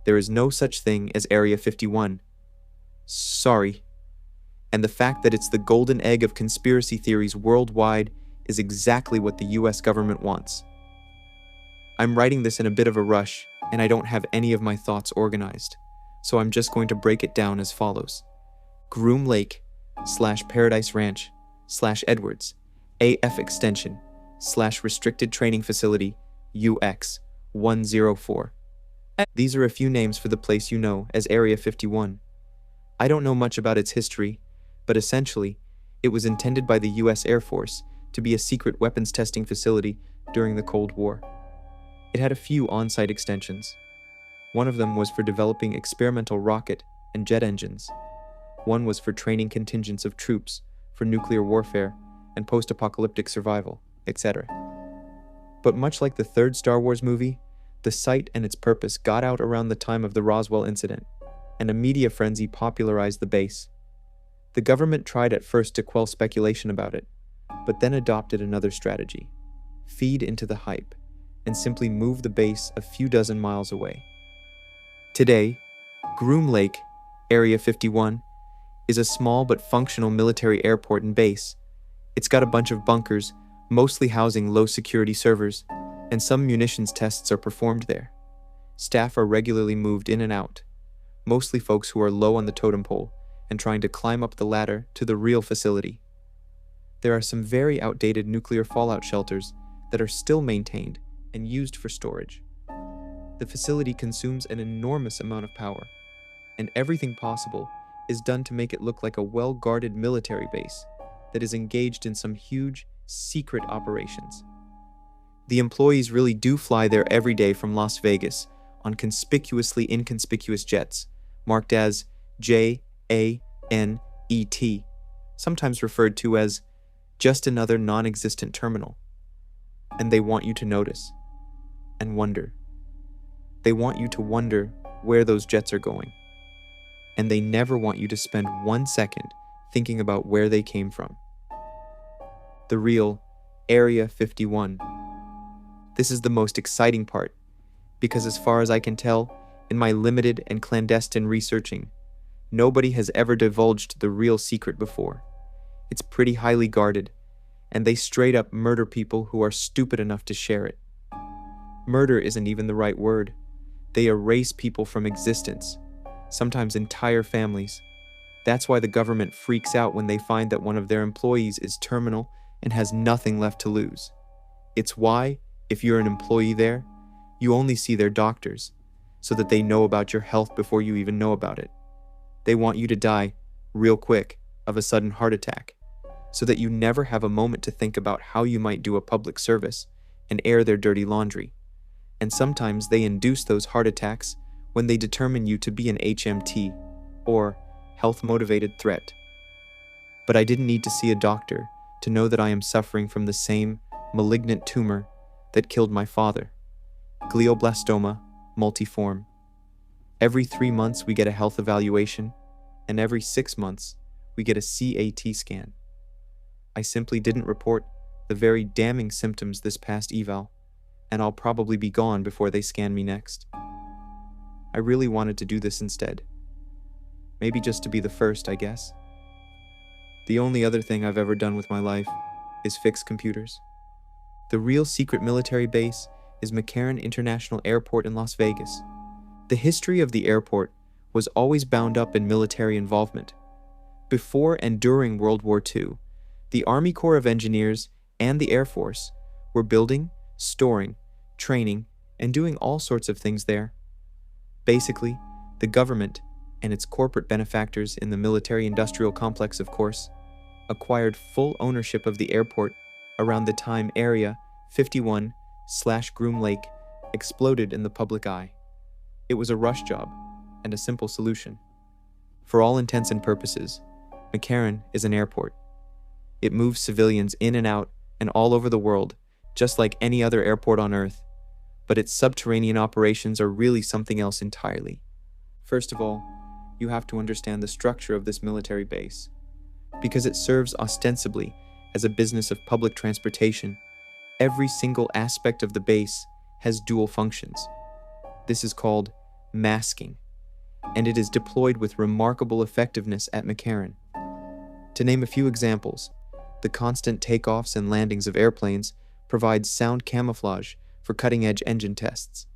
There is no such thing as Area 51. Sorry. And the fact that it's the golden egg of conspiracy theories worldwide is exactly what the US government wants. I'm writing this in a bit of a rush, and I don't have any of my thoughts organized, so I'm just going to break it down as follows. Groom Lake / Paradise Ranch / Edwards, AF extension / restricted training facility, UX 104. These are a few names for the place you know as Area 51. I don't know much about its history, but essentially, it was intended by the US Air Force to be a secret weapons testing facility during the Cold War. It had a few on-site extensions. One of them was for developing experimental rocket and jet engines. One was for training contingents of troops for nuclear warfare and post-apocalyptic survival, etc. But much like the third Star Wars movie, the site and its purpose got out around the time of the Roswell incident, and a media frenzy popularized the base. The government tried at first to quell speculation about it, but then adopted another strategy: feed into the hype, and simply move the base a few dozen miles away. Today, Groom Lake, Area 51, is a small but functional military airport and base. It's got a bunch of bunkers, mostly housing low-security servers, and some munitions tests are performed there. Staff are regularly moved in and out, mostly folks who are low on the totem pole and trying to climb up the ladder to the real facility. There are some very outdated nuclear fallout shelters that are still maintained and used for storage. The facility consumes an enormous amount of power, and everything possible is done to make it look like a well-guarded military base that is engaged in some huge, secret operations. The employees really do fly there every day from Las Vegas on conspicuously inconspicuous jets, marked as JANET, sometimes referred to as just another non-existent terminal. And they want you to notice and wonder. They want you to wonder where those jets are going. And they never want you to spend 1 second thinking about where they came from. The real Area 51. This is the most exciting part, because as far as I can tell, in my limited and clandestine researching, nobody has ever divulged the real secret before. It's pretty highly guarded, and they straight up murder people who are stupid enough to share it. Murder isn't even the right word. They erase people from existence, sometimes entire families. That's why the government freaks out when they find that one of their employees is terminal and has nothing left to lose. It's why, if you're an employee there, you only see their doctors, so that they know about your health before you even know about it. They want you to die, real quick, of a sudden heart attack, so that you never have a moment to think about how you might do a public service and air their dirty laundry. And sometimes they induce those heart attacks when they determine you to be an HMT, or health-motivated threat. But I didn't need to see a doctor to know that I am suffering from the same malignant tumor that killed my father, glioblastoma multiforme. Every 3 months we get a health evaluation, and every 6 months we get a CAT scan. I simply didn't report the very damning symptoms this past eval, and I'll probably be gone before they scan me next. I really wanted to do this instead. Maybe just to be the first, I guess. The only other thing I've ever done with my life is fix computers. The real secret military base is McCarran International Airport in Las Vegas. The history of the airport was always bound up in military involvement. Before and during World War II, the Army Corps of Engineers and the Air Force were building, storing, training, and doing all sorts of things there. Basically, the government, and its corporate benefactors in the military-industrial complex, of course, acquired full ownership of the airport around the time Area 51/Groom Lake exploded in the public eye. It was a rush job and a simple solution. For all intents and purposes, McCarran is an airport. It moves civilians in and out and all over the world, just like any other airport on Earth, but its subterranean operations are really something else entirely. First of all, you have to understand the structure of this military base. Because it serves ostensibly as a business of public transportation, every single aspect of the base has dual functions. This is called masking, and it is deployed with remarkable effectiveness at McCarran. To name a few examples, the constant takeoffs and landings of airplanes provide sound camouflage for cutting-edge engine tests.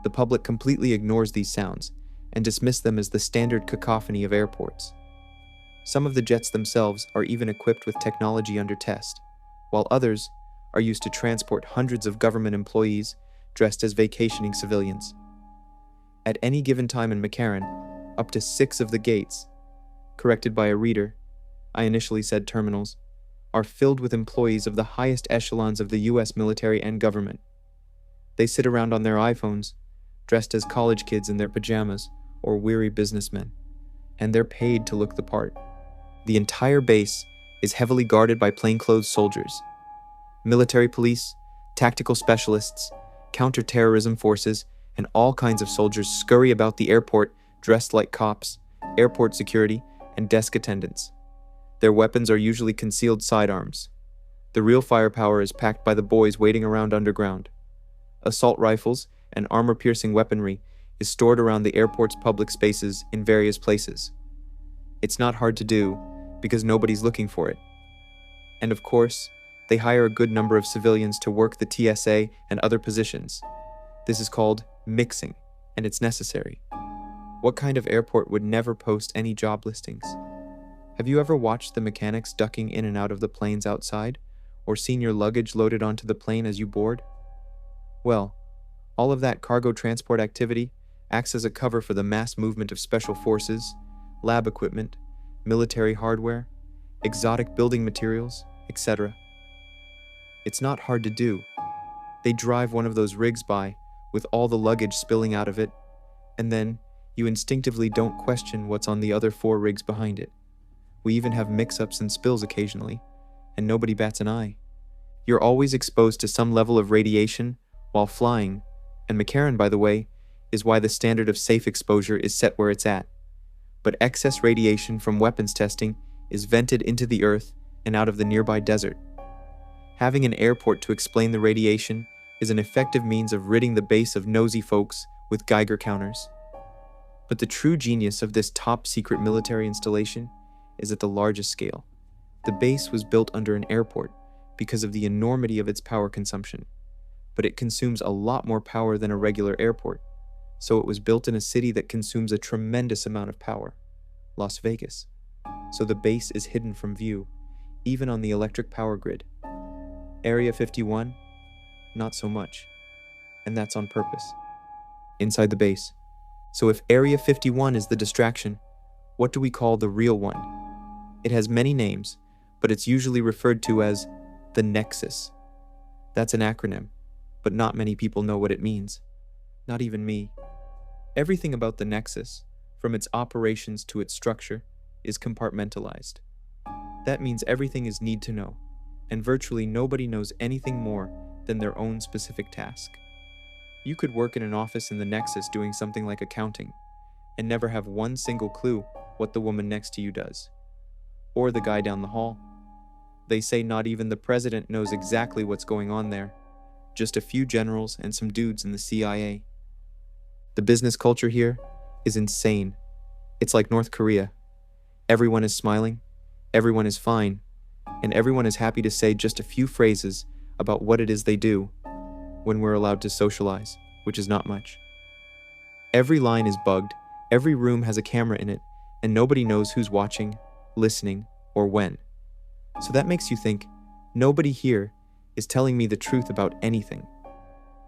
The public completely ignores these sounds and dismiss them as the standard cacophony of airports. Some of the jets themselves are even equipped with technology under test, while others are used to transport hundreds of government employees dressed as vacationing civilians. At any given time in McCarran, up to 6 of the gates, corrected by a reader, I initially said terminals, are filled with employees of the highest echelons of the US military and government. They sit around on their iPhones, dressed as college kids in their pajamas or weary businessmen, and they're paid to look the part. The entire base is heavily guarded by plainclothes soldiers. Military police, tactical specialists, counter-terrorism forces, and all kinds of soldiers scurry about the airport dressed like cops, airport security, and desk attendants. Their weapons are usually concealed sidearms. The real firepower is packed by the boys waiting around underground. Assault rifles and armor-piercing weaponry is stored around the airport's public spaces in various places. It's not hard to do, because nobody's looking for it. And of course, they hire a good number of civilians to work the TSA and other positions. This is called mixing, and it's necessary. What kind of airport would never post any job listings? Have you ever watched the mechanics ducking in and out of the planes outside, or seen your luggage loaded onto the plane as you board? Well, all of that cargo transport activity acts as a cover for the mass movement of special forces, lab equipment, military hardware, exotic building materials, etc. It's not hard to do. They drive one of those rigs by, with all the luggage spilling out of it, and then you instinctively don't question what's on the other 4 rigs behind it. We even have mix-ups and spills occasionally, and nobody bats an eye. You're always exposed to some level of radiation while flying, and McCarran, by the way, is why the standard of safe exposure is set where it's at. But excess radiation from weapons testing is vented into the earth and out of the nearby desert. Having an airport to explain the radiation is an effective means of ridding the base of nosy folks with Geiger counters. But the true genius of this top-secret military installation is at the largest scale. The base was built under an airport because of the enormity of its power consumption, but it consumes a lot more power than a regular airport, so it was built in a city that consumes a tremendous amount of power, Las Vegas. So the base is hidden from view, even on the electric power grid. Area 51, not so much, and that's on purpose. Inside the base. So if Area 51 is the distraction, what do we call the real one? It has many names, but it's usually referred to as the Nexus. That's an acronym, but not many people know what it means. Not even me. Everything about the Nexus, from its operations to its structure, is compartmentalized. That means everything is need to know, and virtually nobody knows anything more than their own specific task. You could work in an office in the Nexus doing something like accounting, and never have one single clue what the woman next to you does. Or the guy down the hall. They say not even the president knows exactly what's going on there, just a few generals and some dudes in the CIA. The business culture here is insane. It's like North Korea. Everyone is smiling, everyone is fine, and everyone is happy to say just a few phrases about what it is they do when we're allowed to socialize, which is not much. Every line is bugged, every room has a camera in it, and nobody knows who's watching, listening, or when. So that makes you think, nobody here is telling me the truth about anything.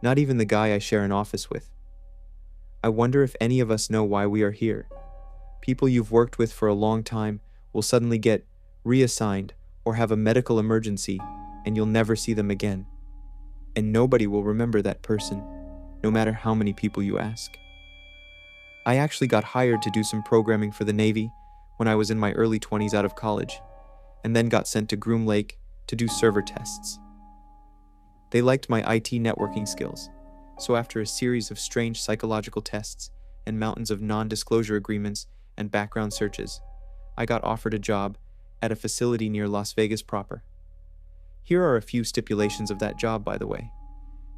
Not even the guy I share an office with. I wonder if any of us know why we are here. People you've worked with for a long time will suddenly get reassigned or have a medical emergency, and you'll never see them again. And nobody will remember that person, no matter how many people you ask. I actually got hired to do some programming for the Navy when I was in my early 20s out of college, and then got sent to Groom Lake to do server tests. They liked my IT networking skills, so after a series of strange psychological tests and mountains of non-disclosure agreements and background searches, I got offered a job at a facility near Las Vegas proper. Here are a few stipulations of that job, by the way.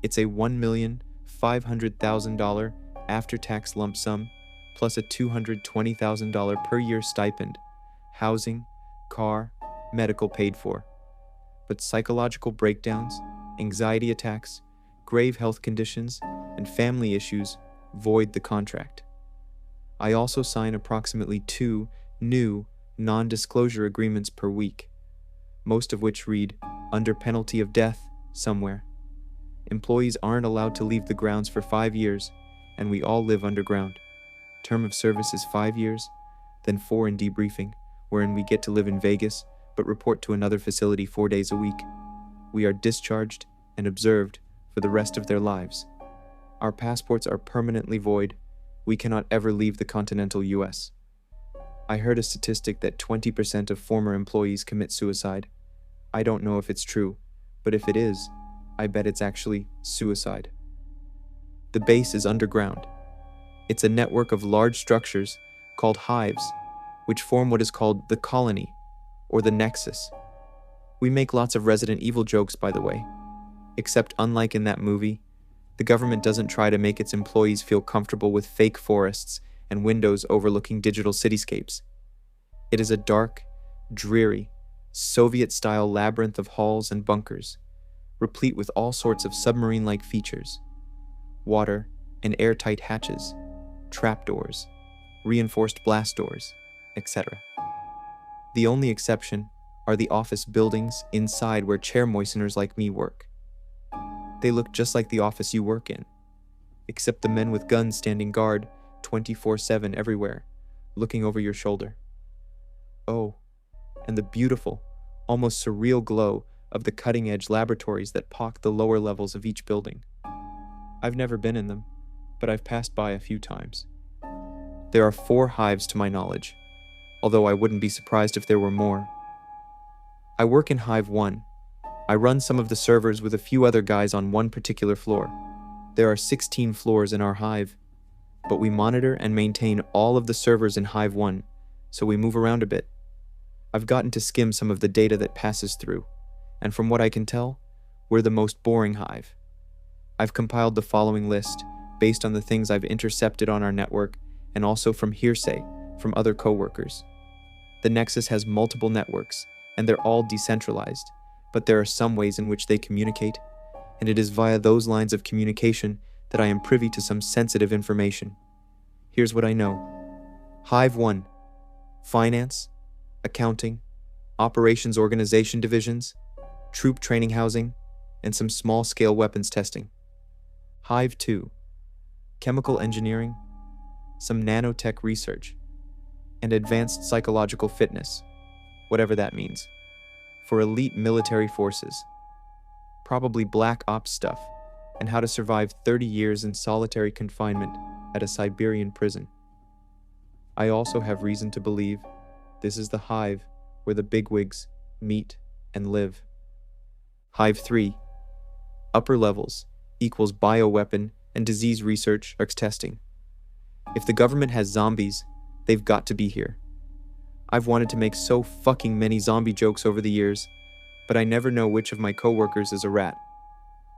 It's a $1,500,000 after-tax lump sum, plus a $220,000 per year stipend, housing, car, medical paid for. But psychological breakdowns, anxiety attacks, grave health conditions, and family issues void the contract. I also sign approximately 2 new non-disclosure agreements per week, most of which read, under penalty of death, somewhere. Employees aren't allowed to leave the grounds for 5 years, and we all live underground. Term of service is 5 years, then 4 in debriefing, wherein we get to live in Vegas, but report to another facility 4 days a week. We are discharged and observed for the rest of their lives. Our passports are permanently void. We cannot ever leave the continental US. I heard a statistic that 20% of former employees commit suicide. I don't know if it's true, but if it is, I bet it's actually suicide. The base is underground. It's a network of large structures called hives, which form what is called the colony, or the nexus. We make lots of Resident Evil jokes, by the way. Except unlike in that movie, the government doesn't try to make its employees feel comfortable with fake forests and windows overlooking digital cityscapes. It is a dark, dreary, Soviet-style labyrinth of halls and bunkers, replete with all sorts of submarine-like features: water and airtight hatches, trapdoors, reinforced blast doors, etc. The only exception are the office buildings inside where chair moisteners like me work. They look just like the office you work in, except the men with guns standing guard 24/7 everywhere, looking over your shoulder. Oh, and the beautiful, almost surreal glow of the cutting-edge laboratories that pock the lower levels of each building. I've never been in them, but I've passed by a few times. There are 4 hives to my knowledge, although I wouldn't be surprised if there were more. I work in Hive 1. I run some of the servers with a few other guys on one particular floor. There are 16 floors in our hive, but we monitor and maintain all of the servers in Hive 1, so we move around a bit. I've gotten to skim some of the data that passes through, and from what I can tell, we're the most boring hive. I've compiled the following list based on the things I've intercepted on our network and also from hearsay from other coworkers. The Nexus has multiple networks, and they're all decentralized, but there are some ways in which they communicate, and it is via those lines of communication that I am privy to some sensitive information. Here's what I know. Hive 1, finance, accounting, operations organization divisions, troop training housing, and some small-scale weapons testing. Hive 2, chemical engineering, some nanotech research, and advanced psychological fitness, whatever that means, for elite military forces. Probably black ops stuff, and how to survive 30 years in solitary confinement at a Siberian prison. I also have reason to believe this is the hive where the bigwigs meet and live. Hive 3, upper levels, equals bioweapon and disease research or testing. If the government has zombies, they've got to be here. I've wanted to make so fucking many zombie jokes over the years, but I never know which of my coworkers is a rat.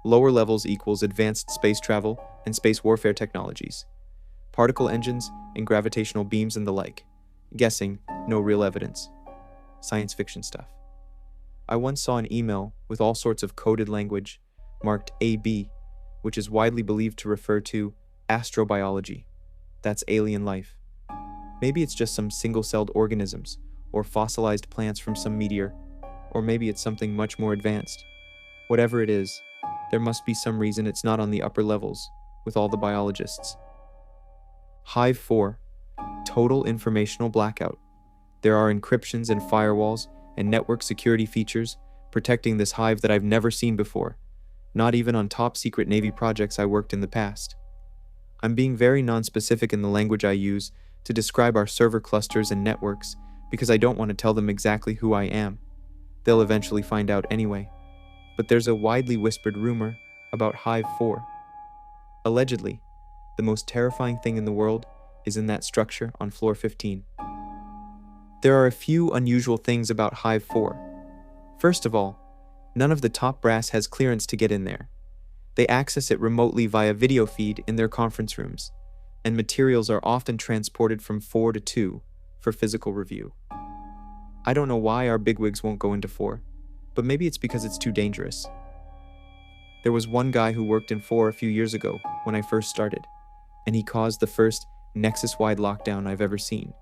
Lower levels equals advanced space travel and space warfare technologies, particle engines and gravitational beams and the like. Guessing, no real evidence. Science fiction stuff. I once saw an email with all sorts of coded language marked AB, which is widely believed to refer to astrobiology. That's alien life. Maybe it's just some single-celled organisms or fossilized plants from some meteor, or maybe it's something much more advanced. Whatever it is, there must be some reason it's not on the upper levels with all the biologists. Hive 4, total informational blackout. There are encryptions and firewalls and network security features protecting this hive that I've never seen before, not even on top-secret Navy projects I worked in the past. I'm being very non-specific in the language I use to describe our server clusters and networks because I don't want to tell them exactly who I am. They'll eventually find out anyway. But there's a widely whispered rumor about Hive 4. Allegedly, the most terrifying thing in the world is in that structure on floor 15. There are a few unusual things about Hive 4. First of all, none of the top brass has clearance to get in there. They access it remotely via video feed in their conference rooms, and materials are often transported from 4 to 2 for physical review. I don't know why our bigwigs won't go into 4, but maybe it's because it's too dangerous. There was one guy who worked in 4 a few years ago when I first started, and he caused the first Nexus-wide lockdown I've ever seen.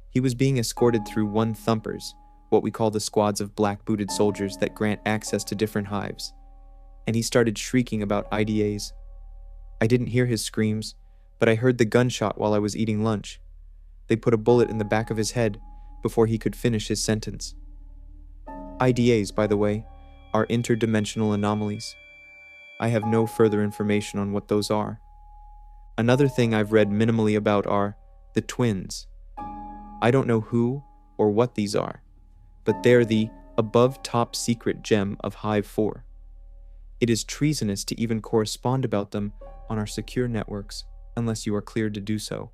He was being escorted through 1 thumpers, what we call the squads of black-booted soldiers that grant access to different hives, and he started shrieking about IDAs. I didn't hear his screams, but I heard the gunshot while I was eating lunch. They put a bullet in the back of his head before he could finish his sentence. IDAs, by the way, are interdimensional anomalies. I have no further information on what those are. Another thing I've read minimally about are the twins. I don't know who or what these are, but they're the above top secret gem of Hive 4. It is treasonous to even correspond about them on our secure networks unless you are cleared to do so,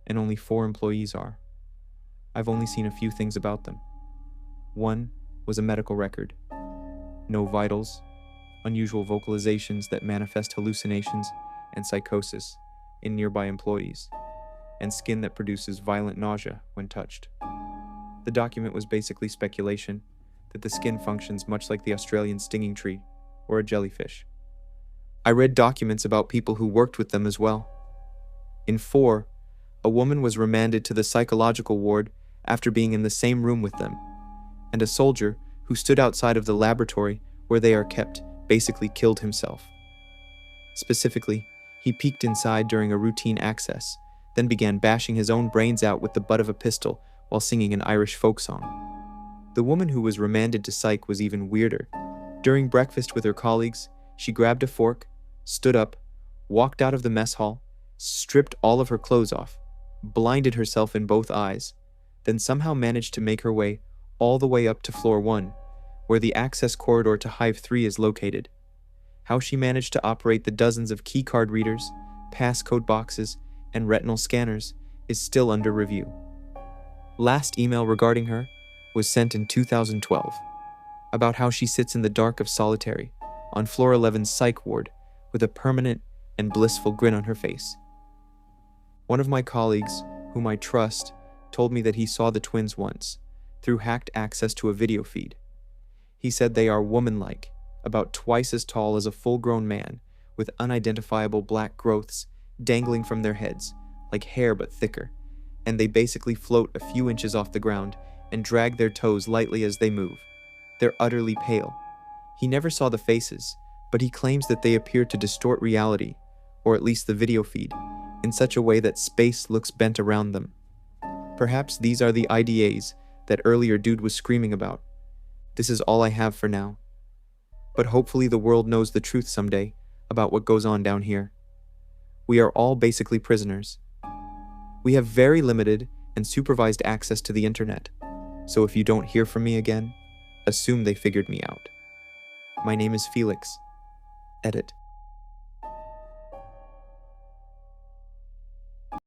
and only 4 employees are. I've only seen a few things about them. One was a medical record. No vitals, unusual vocalizations that manifest hallucinations and psychosis in nearby employees, and skin that produces violent nausea when touched. The document was basically speculation that the skin functions much like the Australian stinging tree or a jellyfish. I read documents about people who worked with them as well. In 4, a woman was remanded to the psychological ward after being in the same room with them, and a soldier who stood outside of the laboratory where they are kept basically killed himself. Specifically, he peeked inside during a routine access, then began bashing his own brains out with the butt of a pistol while singing an Irish folk song. The woman who was remanded to psych was even weirder. During breakfast with her colleagues, she grabbed a fork, stood up, walked out of the mess hall, stripped all of her clothes off, blinded herself in both eyes, then somehow managed to make her way all the way up to floor 1, where the access corridor to Hive 3 is located. How she managed to operate the dozens of keycard readers, passcode boxes, and retinal scanners is still under review. Last email regarding her was sent in 2012, about how she sits in the dark of solitary on floor 11's psych ward with a permanent and blissful grin on her face. One of my colleagues, whom I trust, told me that he saw the twins once, through hacked access to a video feed. He said they are woman-like, about twice as tall as a full-grown man, with unidentifiable black growths dangling from their heads, like hair but thicker, and they basically float a few inches off the ground and drag their toes lightly as they move. They're utterly pale. He never saw the faces, but he claims that they appear to distort reality, or at least the video feed, in such a way that space looks bent around them. Perhaps these are the IDAs that earlier dude was screaming about. This is all I have for now. But hopefully the world knows the truth someday about what goes on down here. We are all basically prisoners. We have very limited and supervised access to the internet, so if you don't hear from me again, assume they figured me out. My name is Felix. Edit.